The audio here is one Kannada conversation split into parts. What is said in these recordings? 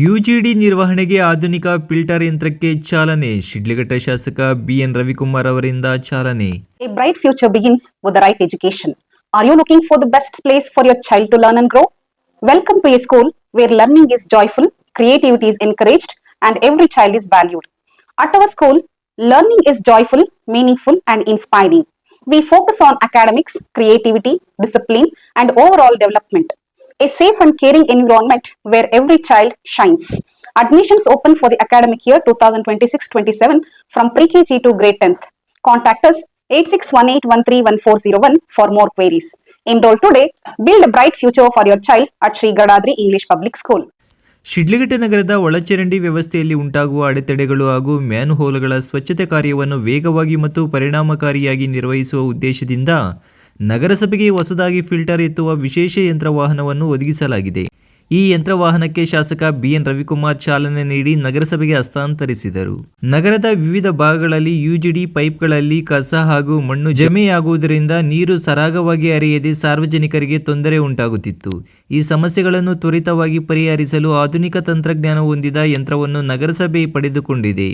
ಯುಜಿಡಿ ನಿರ್ವಹಣೆಗೆ ಆಧುನಿಕ ಫಿಲ್ಟರ್ ಯಂತ್ರಕ್ಕೆ ಚಾಲನೆ. ಶಿಡ್ಲಘಟ್ಟ ಶಾಸಕ ಬಿಎನ್ ರವಿಕುಮಾರ್ ಅವರಿಂದ ಚಾಲನೆ. A bright future begins with the right education. Are you looking for the best place for your child to learn and grow? Welcome to a school where learning is joyful, creativity is encouraged, and every child is valued. At our school, learning is joyful, meaningful, and inspiring. We focus on academics, creativity, discipline, and overall development. A safe and caring environment where every child shines. Admissions open for the academic year 2026-27 from pre-KG to grade 10th. Contact us 8618131401 for more queries. Enroll today. Build a bright future for your child at Sri Gadadri English Public School. Sidlaghatta ನಗರದ ಒಳಚರಂಡಿ ವ್ಯವಸ್ಥೆಯಲ್ಲಿ ಉಂಟಾಗುವ ಅಡೆತಡೆಗಳು ಹಾಗೂ ಮ್ಯಾನ್ಹೋಲ್ಗಳ ಸ್ವಚ್ಛತೆ ಕಾರ್ಯವನ್ನು ವೇಗವಾಗಿ ಮತ್ತು ಪರಿಣಾಮಕಾರಿಯಾಗಿ ನಿರ್ವಹಿಸುವ ಉದ್ದೇಶದಿಂದ ನಗರಸಭೆಗೆ ಹೊಸದಾಗಿ ಫಿಲ್ಟರ್ ಎತ್ತುವ ವಿಶೇಷ ಯಂತ್ರವಾಹನವನ್ನು ಒದಗಿಸಲಾಗಿದೆ. ಈ ಯಂತ್ರವಾಹನಕ್ಕೆ ಶಾಸಕ ಬಿಎನ್ ರವಿಕುಮಾರ್ ಚಾಲನೆ ನೀಡಿ ನಗರಸಭೆಗೆ ಹಸ್ತಾಂತರಿಸಿದರು. ನಗರದ ವಿವಿಧ ಭಾಗಗಳಲ್ಲಿ ಯುಜಿಡಿ ಪೈಪ್ಗಳಲ್ಲಿ ಕಸ ಹಾಗೂ ಮಣ್ಣು ಜಮೆಯಾಗುವುದರಿಂದ ನೀರು ಸರಾಗವಾಗಿ ಹರಿಯದೆ ಸಾರ್ವಜನಿಕರಿಗೆ ತೊಂದರೆ ಉಂಟಾಗುತ್ತಿತ್ತು. ಈ ಸಮಸ್ಯೆಗಳನ್ನು ತ್ವರಿತವಾಗಿ ಪರಿಹರಿಸಲು ಆಧುನಿಕ ತಂತ್ರಜ್ಞಾನ ಹೊಂದಿದ ಯಂತ್ರವನ್ನು ನಗರಸಭೆ ಪಡೆದುಕೊಂಡಿದೆ.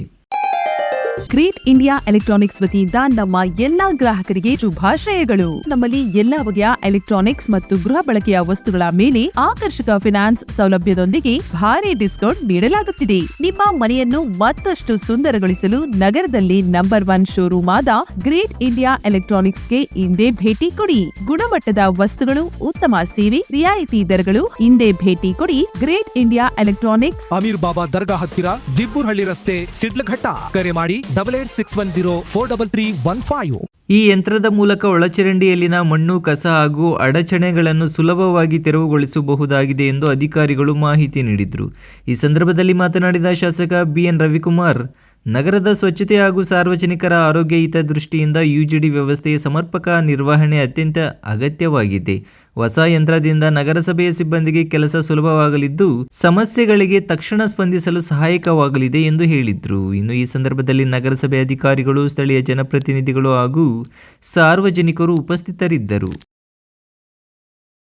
ಗ್ರೇಟ್ ಇಂಡಿಯಾ ಎಲೆಕ್ಟ್ರಾನಿಕ್ಸ್ ವತಿಯಿಂದ ನಮ್ಮ ಎಲ್ಲಾ ಗ್ರಾಹಕರಿಗೆ ಶುಭಾಶಯಗಳು. ನಮ್ಮಲ್ಲಿ ಎಲ್ಲಾ ಬಗೆಯ ಎಲೆಕ್ಟ್ರಾನಿಕ್ಸ್ ಮತ್ತು ಗೃಹ ಬಳಕೆಯ ವಸ್ತುಗಳ ಮೇಲೆ ಆಕರ್ಷಕ ಫಿನಾನ್ಸ್ ಸೌಲಭ್ಯದೊಂದಿಗೆ ಭಾರಿ ಡಿಸ್ಕೌಂಟ್ ನೀಡಲಾಗುತ್ತಿದೆ. ನಿಮ್ಮ ಮನೆಯನ್ನು ಮತ್ತಷ್ಟು ಸುಂದರಗೊಳಿಸಲು ನಗರದಲ್ಲಿ ನಂಬರ್ 1 ಶೋರೂಮ್ ಆದ ಗ್ರೇಟ್ ಇಂಡಿಯಾ ಎಲೆಕ್ಟ್ರಾನಿಕ್ಸ್ಗೆ ಇಂದೇ ಭೇಟಿ ಕೊಡಿ. ಗುಣಮಟ್ಟದ ವಸ್ತುಗಳು, ಉತ್ತಮ ಸೇವೆ, ರಿಯಾಯಿತಿ ದರಗಳು. ಇಂದೇ ಭೇಟಿ ಕೊಡಿ. ಗ್ರೇಟ್ ಇಂಡಿಯಾ ಎಲೆಕ್ಟ್ರಾನಿಕ್ಸ್, ಅಮೀರ್ ಬಾಬಾ ದರ್ಗಾ ಹತ್ತಿರ, ದಿಬ್ಬೂರ್ಹಳ್ಳಿ ರಸ್ತೆ, ಶಿಡ್ಲಘಟ್ಟ. ಕರೆ ಮಾಡಿ 8861043315. ಈ ಯಂತ್ರದ ಮೂಲಕ ಒಳಚರಂಡಿಯಲ್ಲಿನ ಮಣ್ಣು, ಕಸ ಹಾಗೂ ಅಡಚಣೆಗಳನ್ನು ಸುಲಭವಾಗಿ ತೆರವುಗೊಳಿಸಬಹುದಾಗಿದೆ ಎಂದು ಅಧಿಕಾರಿಗಳು ಮಾಹಿತಿ ನೀಡಿದರು. ಈ ಸಂದರ್ಭದಲ್ಲಿ ಮಾತನಾಡಿದ ಶಾಸಕ ಬಿಎನ್ ರವಿಕುಮಾರ್, ನಗರದ ಸ್ವಚ್ಛತೆ ಹಾಗೂ ಸಾರ್ವಜನಿಕರ ಆರೋಗ್ಯ ಹಿತದೃಷ್ಟಿಯಿಂದ ಯುಜಿಡಿ ವ್ಯವಸ್ಥೆಯ ಸಮರ್ಪಕ ನಿರ್ವಹಣೆ ಅತ್ಯಂತ ಅಗತ್ಯವಾಗಿದೆ. ಹೊಸ ಯಂತ್ರದಿಂದ ನಗರಸಭೆಯ ಸಿಬ್ಬಂದಿಗೆ ಕೆಲಸ ಸುಲಭವಾಗಲಿದ್ದು ಸಮಸ್ಯೆಗಳಿಗೆ ತಕ್ಷಣ ಸ್ಪಂದಿಸಲು ಸಹಾಯಕವಾಗಲಿದೆ ಎಂದು ಹೇಳಿದರು. ಇನ್ನು ಈ ಸಂದರ್ಭದಲ್ಲಿ ನಗರಸಭೆ ಅಧಿಕಾರಿಗಳು, ಸ್ಥಳೀಯ ಜನಪ್ರತಿನಿಧಿಗಳು ಹಾಗೂ ಸಾರ್ವಜನಿಕರು ಉಪಸ್ಥಿತರಿದ್ದರು.